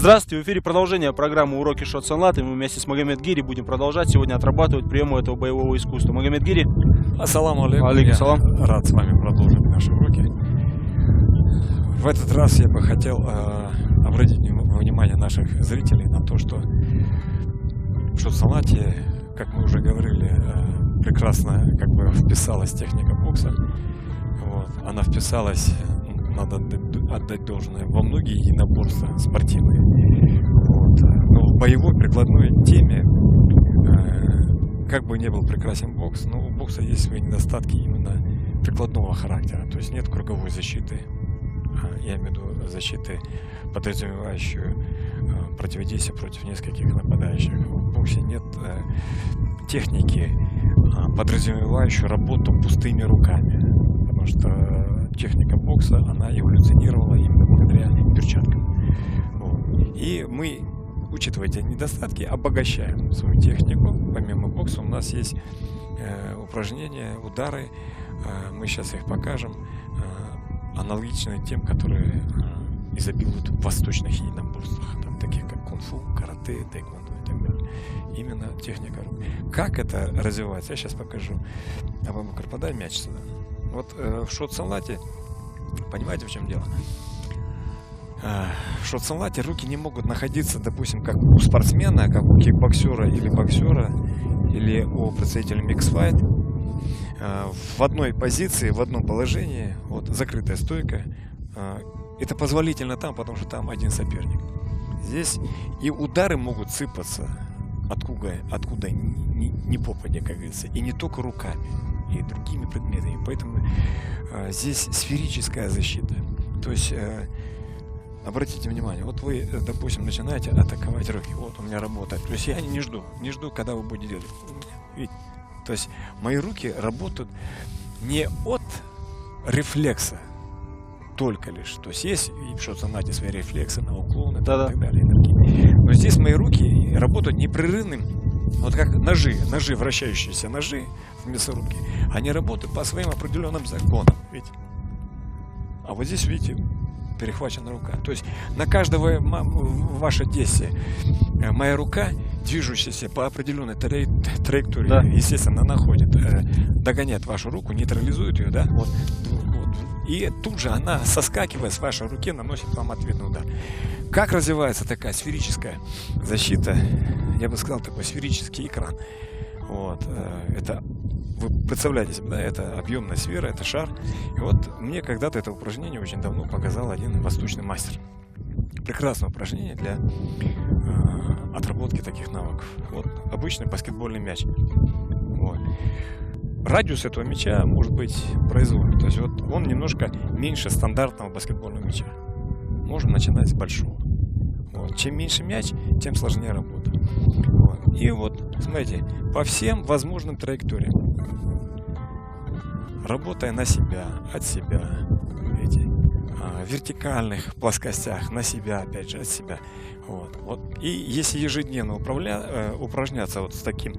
Здравствуйте, в эфире продолжение программы «Уроки Шот Санлат», и мы вместе с Магомед Гири будем продолжать сегодня отрабатывать приемы этого боевого искусства. Магомед Гири. Ассаламу алейкум. Алейкум салам. Рад с вами продолжить наши уроки. В этот раз я бы хотел обратить внимание наших зрителей на то, что в Шот Санлате, как мы уже говорили, прекрасно вписалась техника бокса. Вот. Она вписалась, надо отдать должное, во многие единоборства спортивные. Вот. Но в боевой прикладной теме, как бы ни был прекрасен бокс, но у бокса есть свои недостатки именно прикладного характера. То есть нет круговой защиты, я имею в виду защиты, подразумевающую противодействие против нескольких нападающих. В боксе нет техники, подразумевающую работу пустыми руками. Потому что техника бокса, она эволюционировала именно благодаря перчаткам. Вот. И мы, учитывая эти недостатки, обогащаем свою технику. Помимо бокса у нас есть упражнения, удары. Мы сейчас их покажем. Аналогичные тем, которые изобилуют в восточных единоборствах, там, таких как кунг-фу, карате, тайквондо и так далее. Именно техника рук. Как это развивается, я сейчас покажу. Абу-Бакр, подай мяч сюда. Вот в Шот Санлате, понимаете, в чем дело? В Шот Санлате руки не могут находиться, допустим, как у спортсмена, как у кикбоксера или боксера, или у представителя микс-файт, в одной позиции, в одном положении, вот закрытая стойка. Это позволительно там, потому что там один соперник. Здесь и удары могут сыпаться откуда не попадя, как говорится, и не только руками, и другими предметами. Поэтому здесь сферическая защита. То есть обратите внимание, вот вы, допустим, начинаете атаковать руки. Вот у меня работает. То есть я не жду, когда вы будете делать. Видите? То есть мои руки работают не от рефлекса только лишь. То есть есть в Шот Санлате свои рефлексы на уклоны и так далее, энергии. Но здесь мои руки работают непрерывным, вот как ножи, вращающиеся ножи в мясорубке, они работают по своим определенным законам. Видите? А вот здесь, видите, перехвачена рука. То есть на каждое ваше действие моя рука, движущаяся по определенной траектории, естественно, находит, догоняет вашу руку, нейтрализует ее, да, вот, и тут же она, соскакивая с вашей руки, наносит вам ответный удар. Как развивается такая сферическая защита? Я бы сказал, такой сферический экран. Вот, это, вы представляете себе, да, это объемная сфера, это шар. И вот мне когда-то это упражнение очень давно показал один восточный мастер. Прекрасное упражнение для отработки таких навыков. Вот обычный баскетбольный мяч. Вот. Радиус этого мяча может быть произвольный. То есть вот он немножко меньше стандартного баскетбольного мяча. Можем начинать с большого. Вот. Чем меньше мяч, тем сложнее работа. Вот. И вот, смотрите, по всем возможным траекториям, работая на себя, от себя, видите, вертикальных плоскостях, на себя, опять же, от себя. Вот. И если ежедневно упражняться вот с таким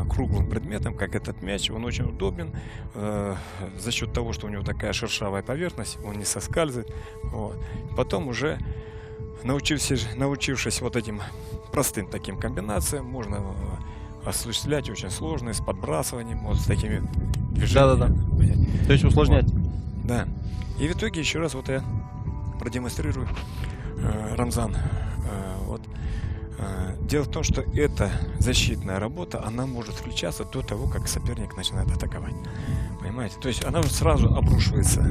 круглым предметом, как этот мяч, он очень удобен за счет того, что у него такая шершавая поверхность, он не соскальзывает. Вот. Потом уже научившись вот этим простым таким комбинациям, можно осуществлять очень сложные с подбрасыванием, вот с такими движениями. То есть усложнять. Вот. Да. И в итоге еще раз вот я продемонстрирую, Рамзан. Вот. Дело в том, что эта защитная работа, она может включаться до того, как соперник начинает атаковать. Понимаете? То есть она сразу обрушивается.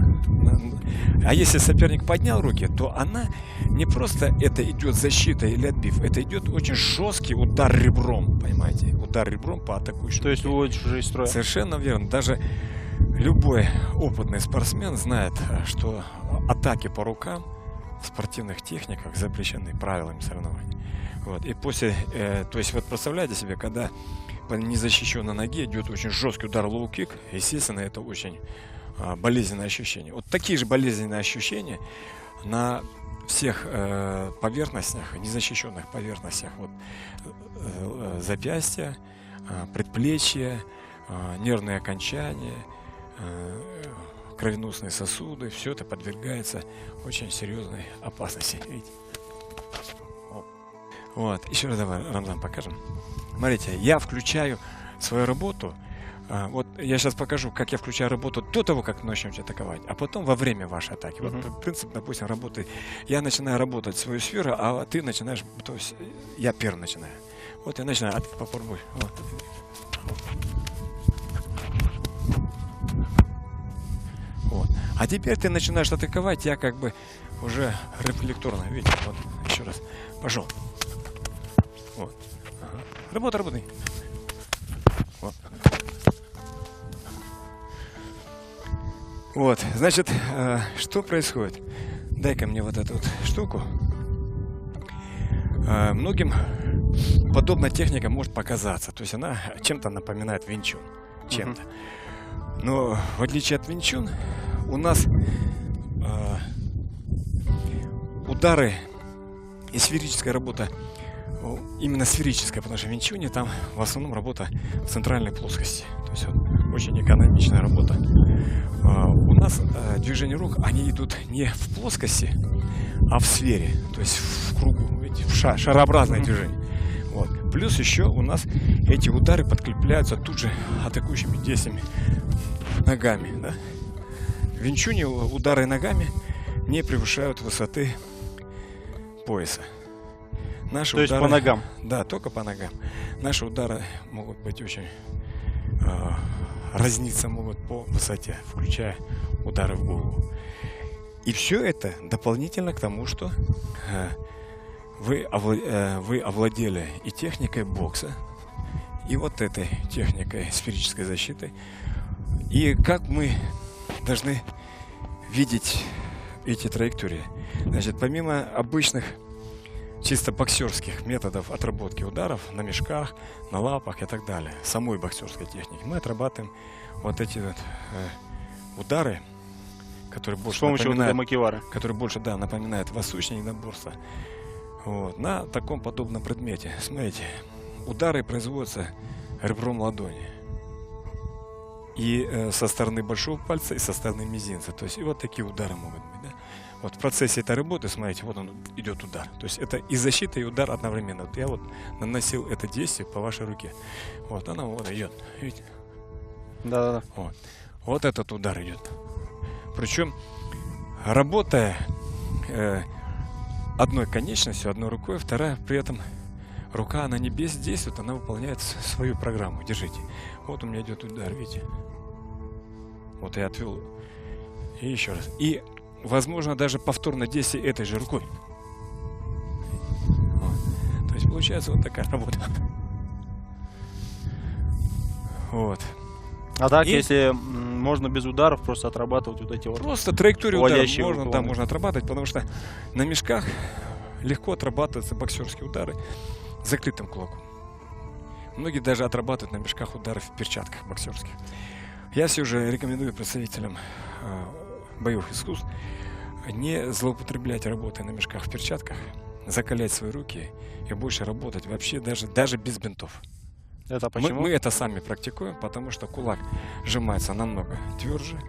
А если соперник поднял руки, то она не просто это идет защита или отбив, это идет очень жесткий удар ребром. Понимаете? Удар ребром по атакующему. То есть выводишь уже из строя. Совершенно верно. Даже любой опытный спортсмен знает, что атаки по рукам в спортивных техниках запрещены правилами соревнований. Вот. И после, то есть вот представляете себе, когда по незащищенной ноге идет очень жесткий удар лоу-кик, естественно, это очень болезненное ощущение. Вот такие же болезненные ощущения на всех поверхностях, незащищенных поверхностях, вот, запястья, предплечья, нервные окончания, кровеносные сосуды, все это подвергается очень серьезной опасности. Видите? Вот, еще раз давай, Рамзан, покажем. Смотрите, я включаю свою работу. Вот я сейчас покажу, как я включаю работу до того, как начнете атаковать, а потом во время вашей атаки. Вот принцип, допустим, работы. Я начинаю работать свою сферу, а ты начинаешь, то есть я первый начинаю. Вот я начинаю, а ты попробуй. Вот. Вот. А теперь ты начинаешь атаковать, я как бы уже рефлекторно, видите, вот, еще раз, пошел. Вот. Ага. Работай. Вот. Вот, значит, что происходит? Дай-ка мне вот эту вот штуку. Многим подобная техника может показаться, то есть она чем-то напоминает Вин Чун, чем-то. Но в отличие от Вин Чун, у нас удары и сферическая работа, именно сферическая, потому что в Вин Чуне там в основном работа в центральной плоскости. То есть вот, очень экономичная работа. У нас движения рук, они идут не в плоскости, а в сфере, то есть в кругу, видите, в шарообразное движение. Вот. Плюс еще у нас эти удары подкрепляются тут же атакующими действиями ногами. Да? В Вин Чуне удары ногами не превышают высоты пояса. Наши То удары, есть по ногам? Да, только по ногам. Наши удары могут быть очень... разниться могут по высоте, включая удары в голову. И все это дополнительно к тому, что вы овладели и техникой бокса, и вот этой техникой сферической защиты. И как мы должны видеть эти траектории? Значит, помимо обычных чисто боксерских методов отработки ударов на мешках, на лапах и так далее, самой боксерской техники, мы отрабатываем вот эти вот удары, которые больше напоминают восточное единоборство, вот, на таком подобном предмете. Смотрите, удары производятся ребром ладони. И со стороны большого пальца, и со стороны мизинца. То есть и вот такие удары могут быть. Да? Вот в процессе этой работы, смотрите, вот он идет удар. То есть это и защита, и удар одновременно. Вот я вот наносил это действие по вашей руке. Вот она вот идет. Видите? Да. Вот этот удар идет. Причем, работая одной конечностью, одной рукой, вторая при этом рука, она не бездействует, она выполняет свою программу. Держите. Вот у меня идет удар, видите? Вот я отвел. И еще раз. И, возможно, даже повторное действие этой же рукой. Вот. То есть получается вот такая работа. Вот. А так, если можно без ударов просто отрабатывать вот эти вот... Просто траекторию ударов можно, уклоны. да, можно отрабатывать, потому что на мешках легко отрабатываются боксерские удары закрытым кулаком. Многие даже отрабатывают на мешках удары в перчатках боксерских. Я все же рекомендую представителям боевых искусств не злоупотреблять работой на мешках в перчатках, закалять свои руки и больше работать вообще даже без бинтов. Это почему? Мы это сами практикуем, потому что кулак сжимается намного тверже.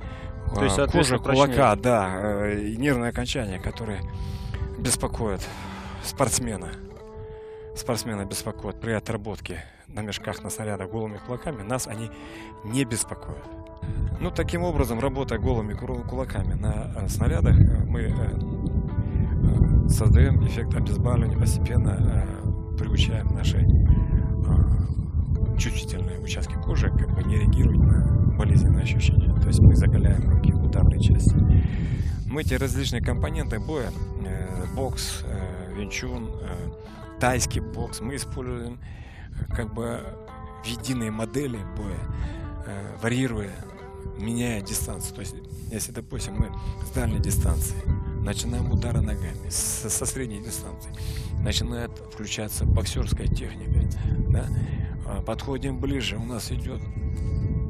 То есть, кожа кулака, да, и нервные окончания, которые беспокоят спортсмена. Спортсмена беспокоят при отработке на мешках, на снарядах голыми кулаками, нас они не беспокоят. Ну, таким образом, работая голыми кулаками на снарядах, мы создаем эффект обезболивания, постепенно приучаем наши чувствительные участки кожи как бы не реагируют на болезненные ощущения. То есть мы закаляем руки в ударной части. Мы эти различные компоненты боя, бокс, Вин Чун, тайский бокс, мы используем как бы в единые модели боя, варьируя, меняя дистанцию. То есть, если, допустим, мы с дальней дистанции начинаем удары ногами, со средней дистанции начинает включаться боксерская техника, да? Подходим ближе, у нас идет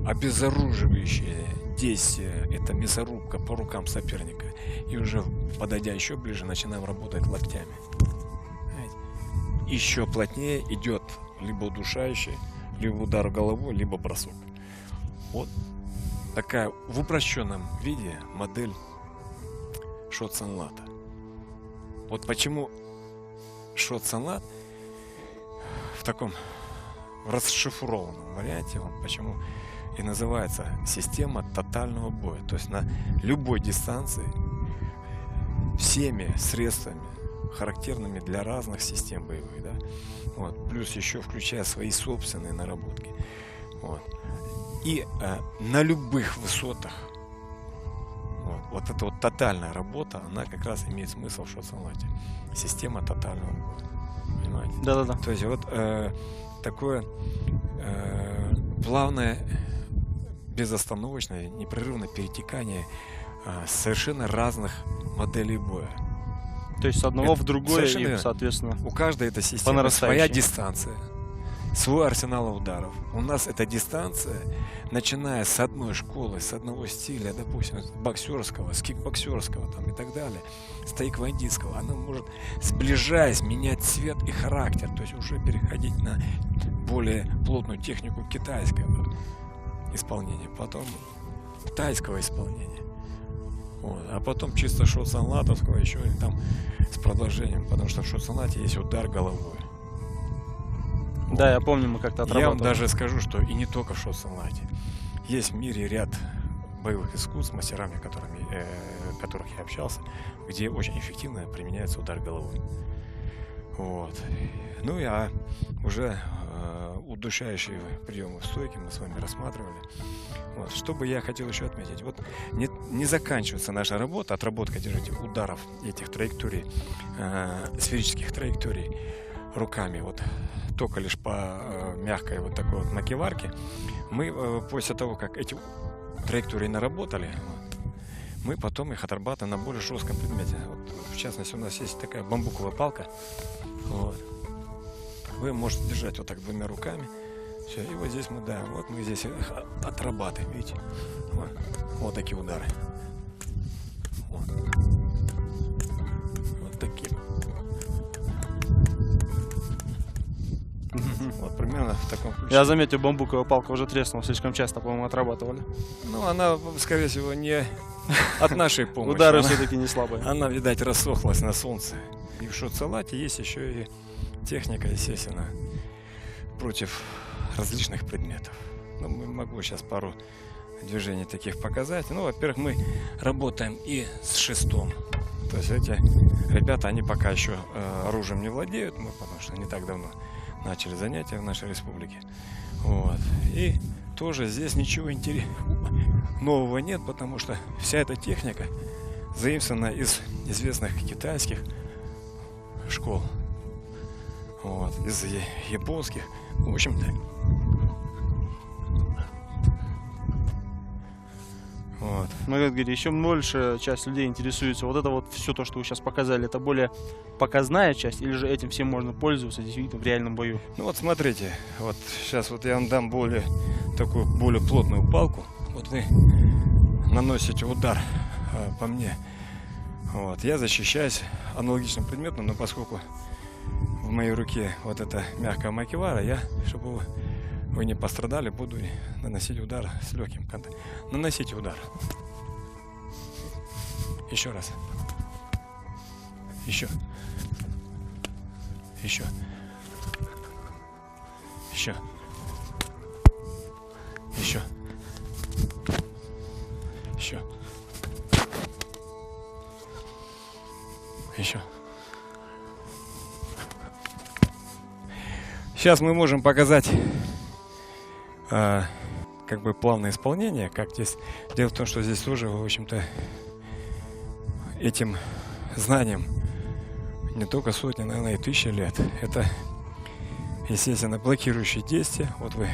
обезоруживающее действие, это мясорубка по рукам соперника, и уже подойдя еще ближе, начинаем работать локтями. Еще плотнее идет либо удушающий, либо удар головой, либо бросок. Вот такая в упрощенном виде модель Шот Сан Лата. Вот почему Shot Sunlat в таком расшифрованном варианте, он почему и называется система тотального боя. То есть на любой дистанции всеми средствами, характерными для разных систем боевых, да? Вот. Плюс еще включая свои собственные наработки. Вот. И на любых высотах вот эта вот тотальная работа, она как раз имеет смысл в шот-санлате. Система тотального боя. Понимаете? Да-да-да. То есть вот такое плавное, безостановочное, непрерывное перетекание совершенно разных моделей боя. То есть с одного Это в другое, совершенно и, верно. соответственно, У каждой этой по системы нарастающей. своя дистанция, свой арсенал ударов. У нас эта дистанция, начиная с одной школы, с одного стиля, допустим, с боксерского, с кикбоксерского там, и так далее, с тайквондистского, она может, сближаясь, менять цвет и характер, то есть уже переходить на более плотную технику китайского исполнения, потом тайского исполнения. Вот. А потом чисто шот-санлатовского еще и там с продолжением, потому что в шот-санлате есть удар головой. Да, я помню, мы как-то Я вам отрабатывали. даже скажу, что и не только в шот-санлате. Есть в мире ряд боевых искусств, с мастерами, которых я общался, где очень эффективно применяется удар головой. Вот. Ну и уже удушающие приемы в стойке мы с вами рассматривали. Вот. Что бы я хотел еще отметить. Вот не заканчивается наша работа, отработка, держите, ударов этих траекторий, сферических траекторий руками. Вот только лишь по мягкой вот такой вот макеварке. Мы после того, как эти траектории наработали, мы потом их отрабатываем на более жестком предмете. Вот, в частности, у нас есть такая бамбуковая палка. Вот. Вы можете держать вот так двумя руками. Все, и вот здесь мы здесь их отрабатываем, видите? Вот такие удары. Вот такие. Вот примерно в таком ключе. Я заметил, бамбуковая палка уже треснула, слишком часто, по-моему, отрабатывали. Ну, она, скорее всего, не от нашей помощи. Удары Она- все-таки не слабые. Она, видать, рассохлась на солнце. И в шот-салате есть еще и техника, естественно, против различных предметов. Ну, могу сейчас пару движений таких показать. Ну, во-первых, мы работаем и с шестом. То есть эти ребята, они пока еще оружием не владеют, потому что не так давно начали занятия в нашей республике. Вот. И тоже здесь ничего нового нет, потому что вся эта техника заимствована из известных китайских школ, вот, из японских. В общем-то, вот. Ну, как говорили, еще большая часть людей интересуется. Вот это вот все то, что вы сейчас показали, это более показная часть, или же этим всем можно пользоваться действительно в реальном бою? Ну вот смотрите, вот сейчас вот я вам дам такую более плотную палку. Вот вы наносите удар по мне. Вот, я защищаюсь аналогичным предметом, но поскольку в моей руке вот эта мягкая макевара, чтобы вы не пострадали, буду наносить удар с легким контактом. Наносите удар. Еще раз. Еще. Еще. Еще. Еще. Еще. Еще. Сейчас мы можем показать как бы плавное исполнение, как здесь. Дело в том, что здесь тоже, в общем-то, этим знанием не только сотни, наверное, и тысячи лет. Это, естественно, блокирующие действия. Вот вы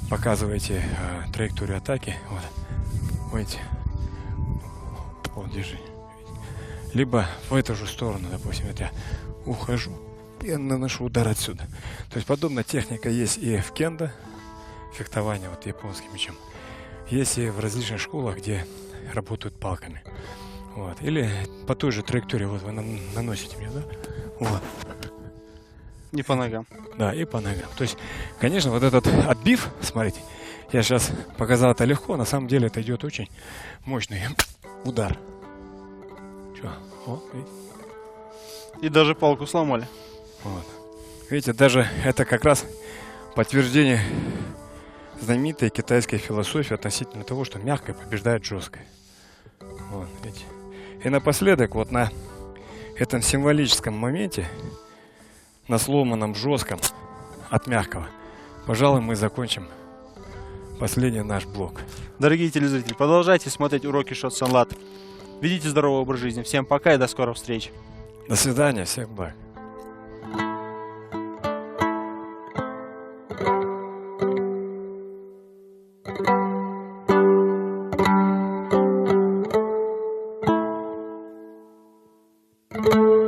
показываете траекторию атаки. Вот. Видите? Вот, держи. Либо в эту же сторону, допустим, вот я ухожу и наношу удар отсюда. То есть подобная техника есть и в кендо, фехтование вот японским мечом. Есть и в различных школах, где работают палками. Вот. Или по той же траектории вот вы наносите мне, да? Вот. И по ногам. Да, и по ногам. То есть, конечно, вот этот отбив, смотрите, я сейчас показал это легко, на самом деле это идет очень мощный удар. Что? О, видите? И даже палку сломали. Вот. Видите, даже это как раз подтверждение знаменитой китайской философии относительно того, что мягкое побеждает жесткое. Вот, видите. И напоследок, вот на этом символическом моменте, на сломанном жестком от мягкого, пожалуй, мы закончим последний наш блок. Дорогие телезрители, продолжайте смотреть уроки Шот Санлат. Ведите здоровый образ жизни. Всем пока и до скорых встреч. До свидания, всех благ. Thank you.